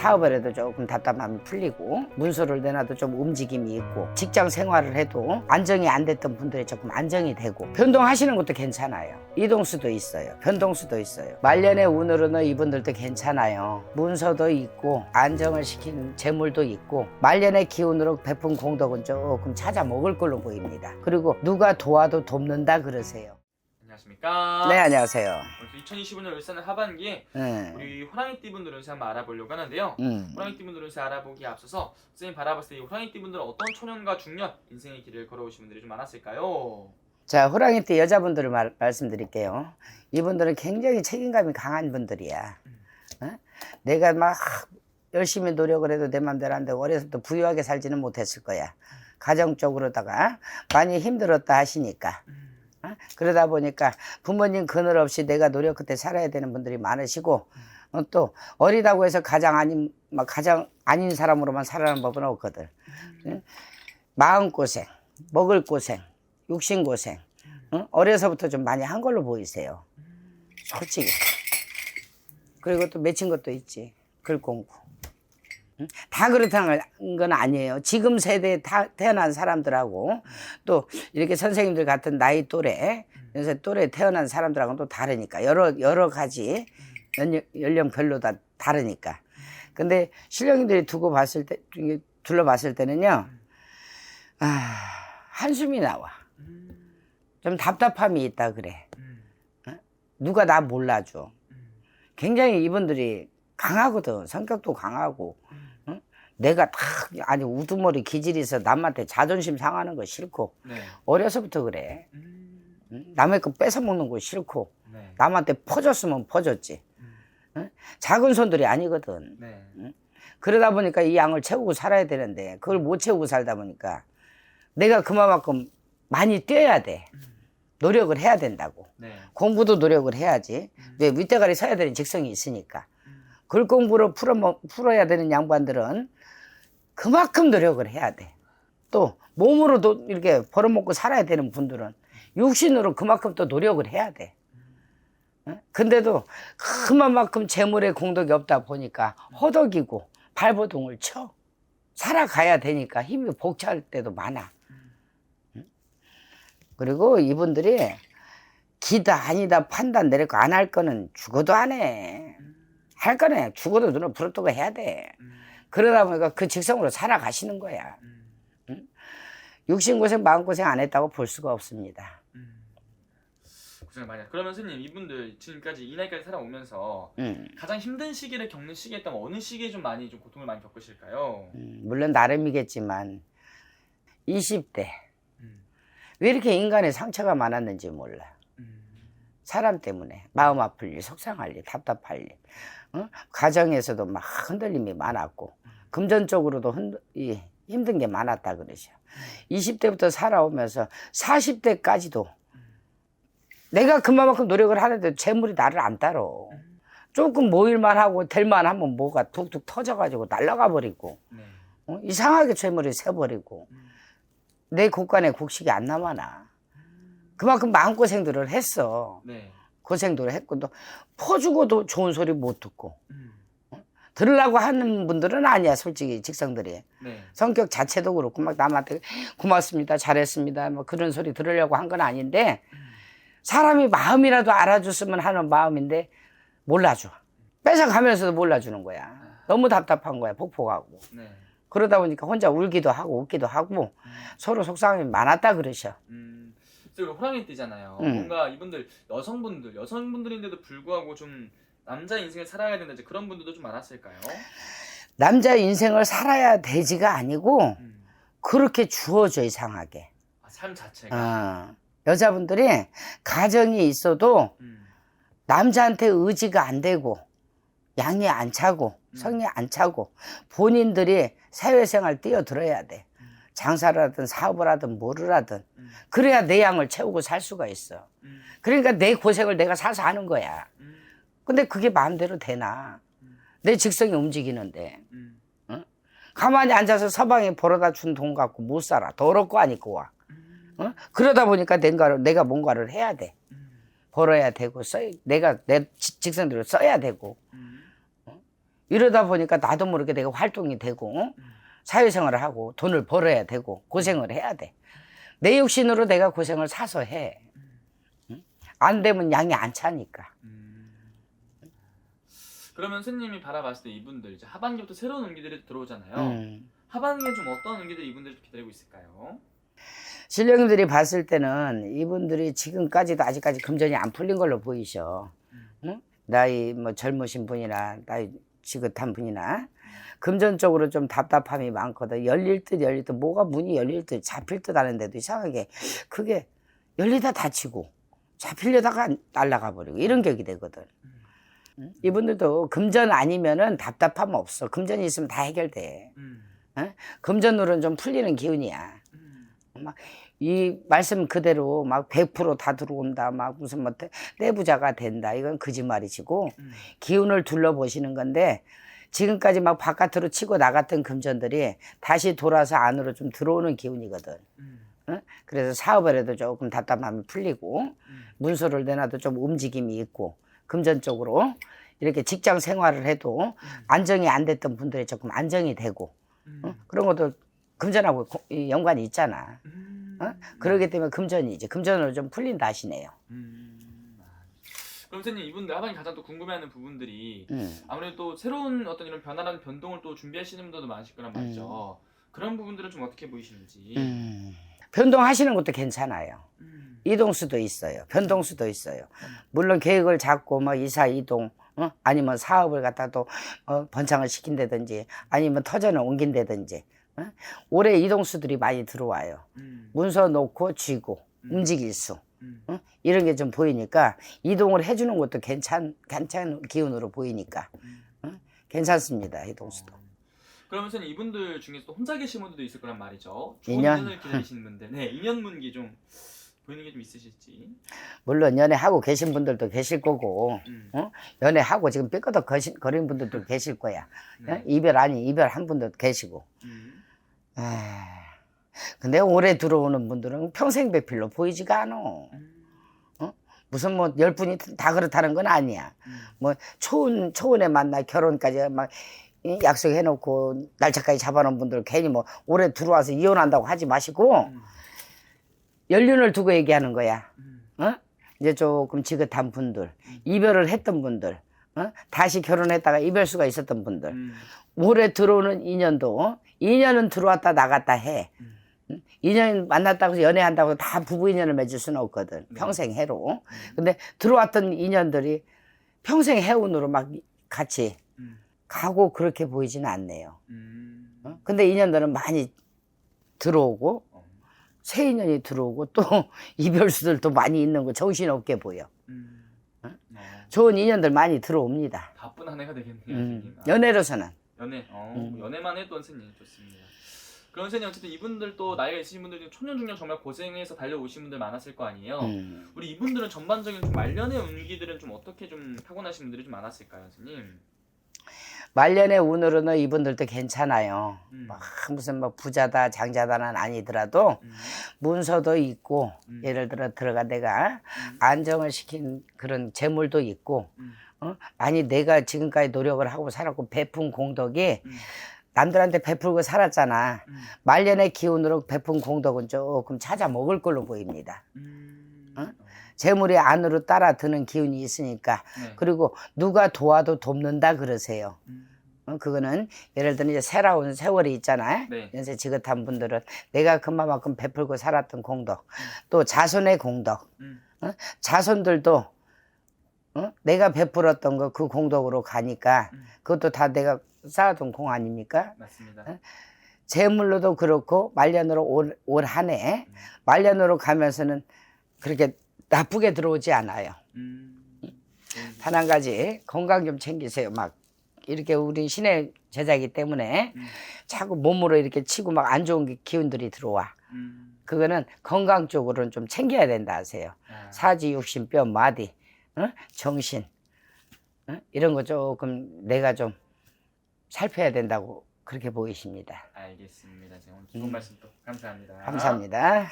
사업을 해도 조금 답답함이 풀리고 문서를 내놔도 좀 움직임이 있고 직장 생활을 해도 안정이 안 됐던 분들이 조금 안정이 되고 변동하시는 것도 괜찮아요. 이동수도 있어요. 변동수도 있어요. 말년의 운으로는 이분들도 괜찮아요. 문서도 있고 안정을 시키는 재물도 있고 말년의 기운으로 베푼 공덕은 조금 찾아 먹을 걸로 보입니다. 그리고 누가 도와도 돕는다 그러세요. 안녕하십니까? 네, 안녕하세요. 2025년 울산의 하반기에 우리 호랑이띠 분들 운세 한번 알아보려고 하는데요. 호랑이띠 분들 운세 알아보기에 앞서서 선생님 바라봤을 때 이 호랑이띠 분들은 어떤 초년과 중년 인생의 길을 걸어오신 분들이 좀 많았을까요? 자, 호랑이띠 여자분들을 말씀드릴게요. 이분들은 굉장히 책임감이 강한 분들이야. 내가 막 열심히 노력을 해도 내 맘대로 안 되고 어려서부터 부유하게 살지는 못했을 거야. 가정적으로다가 많이 힘들었다 하시니까. 그러다 보니까 부모님 그늘 없이 내가 노력 끝에 살아야 되는 분들이 많으시고 또 어리다고 해서 가장 아닌 사람으로만 살아가는 법은 없거든. 마음고생, 먹을 고생, 육신고생 어려서부터 좀 많이 한 걸로 보이세요. 솔직히. 그리고 또 맺힌 것도 있지. 글 공부. 다 그렇다는 건 아니에요. 지금 세대에 태어난 사람들하고 또 이렇게 선생님들 같은 나이 또래, 또래 태어난 사람들하고는 또 다르니까. 여러 가지 연령별로 다 다르니까. 근데 신령이들이 둘러봤을 때는요, 한숨이 나와. 좀 답답함이 있다 그래. 누가 나 몰라줘. 굉장히 이분들이 강하거든. 성격도 강하고. 내가 아니 우두머리 기질이 있어 남한테 자존심 상하는 거 싫고 어려서부터 그래. 남의 거 뺏어먹는 거 싫고 남한테 퍼줬으면 퍼줬지. 작은 손들이 아니거든. 그러다 보니까 이 양을 채우고 살아야 되는데 그걸 못 채우고 살다 보니까 내가 그만큼 많이 뛰어야 돼. 노력을 해야 된다고. 공부도 노력을 해야지. 왜 윗대가리 서야 되는 직성이 있으니까. 글 공부로 풀어야 되는 양반들은 그만큼 노력을 해야 돼. 또 몸으로도 이렇게 벌어먹고 살아야 되는 분들은 육신으로 그만큼 또 노력을 해야 돼. 근데도 그만큼 재물에 공덕이 없다 보니까 허덕이고 발버둥을 쳐. 살아가야 되니까 힘이 벅찰 때도 많아. 그리고 이분들이 기다 아니다 판단 내릴 거 안 할 거는 죽어도 안 해. 할 거네. 죽어도 눈을 부릅뜨고 해야 돼. 그러다 보니까 그 직성으로 살아가시는 거야. 육신고생, 마음고생 안 했다고 볼 수가 없습니다. 고생 많이 했어요. 그러면 선생님 이분들 지금까지 이 나이까지 살아오면서 가장 힘든 시기를 겪는 시기에 있다면 어느 시기에 좀 많이 좀 고통을 많이 겪으실까요? 물론 나름이겠지만 20대 왜 이렇게 인간의 상처가 많았는지 몰라. 사람 때문에 마음 아플 일, 속상할 일, 답답할 일, 가정에서도 막 흔들림이 많았고 금전적으로도 힘든 게 많았다 그러죠. 20대부터 살아오면서 40대까지도 내가 그만큼 노력을 하는데 재물이 나를 안 따라. 조금 모일만 하고 될만 하면 뭐가 툭툭 터져가지고 날아가 버리고 이상하게 재물이 새버리고 내 곳간에 곡식이 안 남아나. 그만큼 마음고생들을 했어. 고생들을 했고 또 퍼주고도 좋은 소리 못 듣고 들으려고 하는 분들은 아니야. 솔직히 직성들이 성격 자체도 그렇고 막 남한테 고맙습니다 잘했습니다 뭐 그런 소리 들으려고 한 건 아닌데 사람이 마음이라도 알아줬으면 하는 마음인데 몰라줘. 뺏어가면서도 몰라주는 거야. 너무 답답한 거야. 폭폭하고. 그러다 보니까 혼자 울기도 하고 웃기도 하고 서로 속상함이 많았다 그러셔. 그리고 호랑이띠잖아요. 뭔가 이분들 여성분들인데도 불구하고 좀 남자 인생을 살아야 된다 그런 분들도 좀 많았을까요? 남자 인생을 살아야 되지가 아니고 그렇게 주어져 이상하게. 삶 자체가. 여자분들이 가정이 있어도 남자한테 의지가 안 되고 양이 안 차고 성이 안 차고 본인들이 사회생활 뛰어들어야 돼. 장사를 하든 사업을 하든 뭐를 하든 그래야 내 양을 채우고 살 수가 있어. 그러니까 내 고생을 내가 사서 하는 거야. 근데 그게 마음대로 되나? 내 직성이 움직이는데 가만히 앉아서 서방이 벌어다 준 돈 갖고 못 살아. 더럽고 안 입고 와. 그러다 보니까 내가 뭔가를 해야 돼. 벌어야 되고 내가 내 직성대로 써야 되고 이러다 보니까 나도 모르게 내가 활동이 되고 사회생활을 하고 돈을 벌어야 되고 고생을 해야 돼. 내 육신으로 내가 고생을 사서 해. 안 되면 양이 안 차니까. 그러면 스님이 바라봤을 때 이분들 이제 하반기부터 새로운 운기들이 들어오잖아요. 하반기에 좀 어떤 운기들이 이분들을 기다리고 있을까요? 신령님들이 봤을 때는 이분들이 지금까지도 아직까지 금전이 안 풀린 걸로 보이셔. 응? 나이 뭐 젊으신 분이나 나이 지긋한 분이나 금전적으로 좀 답답함이 많거든. 열릴 듯 뭐가 문이 열릴 듯 잡힐 듯 하는데도 이상하게 그게 열리다 닫히고 잡히려다가 날아가 버리고 이런 격이 되거든. 이분들도 금전 아니면은 답답함 없어. 금전이 있으면 다 해결돼. 금전으로는 좀 풀리는 기운이야. 막 이 말씀 그대로 막 100% 다 들어온다. 막 무슨 뭐 내부자가 된다. 이건 거짓말이시고 기운을 둘러보시는 건데 지금까지 막 바깥으로 치고 나갔던 금전들이 다시 돌아서 안으로 좀 들어오는 기운이거든. 그래서 사업에라도 조금 답답함이 풀리고 문서를 내놔도 좀 움직임이 있고 금전적으로 이렇게 직장 생활을 해도 안정이 안 됐던 분들이 조금 안정이 되고 그런 것도 금전하고 연관이 있잖아. 그러기 때문에 금전이지. 금전으로 좀 풀린다 하시네요. 그럼 선생님 이분들 하반기 가장 또 궁금해하는 부분들이 아무래도 또 새로운 어떤 이런 변화라는 변동을 또 준비하시는 분들도 많으실 거란 말이죠. 그런 부분들은 좀 어떻게 보이시는지. 변동하시는 것도 괜찮아요. 이동수도 있어요. 변동수도 있어요. 물론 계획을 잡고 뭐 이사 이동 아니면 사업을 갖다 또 번창을 시킨다든지 아니면 터전을 옮긴다든지 올해 이동수들이 많이 들어와요. 문서 놓고 쥐고 움직일 수 이런 게 좀 보이니까 이동을 해주는 것도 괜찮은 기운으로 보이니까 괜찮습니다. 이동수도. 그러면 선생님 이분들 중에서 또 혼자 계신 분들도 있을 거란 말이죠. 좋은 인연? 인연을 기다리시는 분들. 네, 인연문기 좀 보이는 게 좀 있으실지. 물론 연애하고 계신 분들도 계실 거고 연애하고 지금 삐끗덕 거리는 분들도 계실 거야. 이별 아니 이별한 분도 계시고. 근데 올해 들어오는 분들은 평생 배필로 보이지가 않아. 무슨 뭐 10분이 다 그렇다는 건 아니야. 뭐 초운에 만나 결혼까지 막 약속해놓고 날짜까지 잡아놓은 분들 괜히 뭐 올해 들어와서 이혼한다고 하지 마시고 연륜을 두고 얘기하는 거야. 이제 조금 지긋한 분들, 이별을 했던 분들, 다시 결혼했다가 이별수가 있었던 분들, 올해 들어오는 인연도 인연은 들어왔다 나갔다 해. 인연 만났다고 해서 연애한다고 다 부부 인연을 맺을 수는 없거든. 평생 해로. 근데 들어왔던 인연들이 평생 해운으로 막 같이 가고 그렇게 보이지는 않네요. 근데 인연들은 많이 들어오고 새 인연이 들어오고 또 이별수들도 많이 있는 거 정신없게 보여. 좋은 인연들 많이 들어옵니다. 바쁜 한 해가 되겠네요. 선생님. 연애로서는. 연애. 연애만 해도 선생님 좋습니다. 그럼 선생님 어쨌든 이분들 또 나이가 있으신 분들 중에 초년 중년 정말 고생해서 달려오신 분들 많았을 거 아니에요. 우리 이분들은 전반적인 좀 말년의 운기들은 좀 어떻게 좀 타고나신 분들이 좀 많았을까요, 선생님? 말년의 운으로는 이분들도 괜찮아요. 막 무슨 뭐 부자다 장자다는 아니더라도 문서도 있고 예를 들어 들어가 내가 안정을 시킨 그런 재물도 있고 많이 내가 지금까지 노력을 하고 살았고 베푼 공덕이 남들한테 베풀고 살았잖아. 말년의 기운으로 베푼 공덕은 조금 찾아 먹을 걸로 보입니다. 재물이 안으로 따라 드는 기운이 있으니까. 그리고 누가 도와도 돕는다 그러세요. 그거는 예를 들어 이제 새로운 세월이 있잖아요. 연세 지긋한 분들은 내가 그만큼 베풀고 살았던 공덕, 또 자손의 공덕, 자손들도 내가 베풀었던 거 그 공덕으로 가니까 그것도 다 내가 쌓아둔 공 아닙니까? 맞습니다. 재물로도 그렇고 말년으로 올 한 해 말년으로 가면서는 그렇게 나쁘게 들어오지 않아요. 단 한 가지 건강 좀 챙기세요. 막 이렇게 우리 신의 제자이기 때문에 자꾸 몸으로 이렇게 치고 막 안 좋은 기운들이 들어와. 그거는 건강 쪽으로는 좀 챙겨야 된다 하세요. 사지, 육신, 뼈, 마디, 정신 이런 거 조금 내가 좀 살펴야 된다고 그렇게 보이십니다. 알겠습니다. 오늘 좋은 말씀 또 감사합니다. 감사합니다.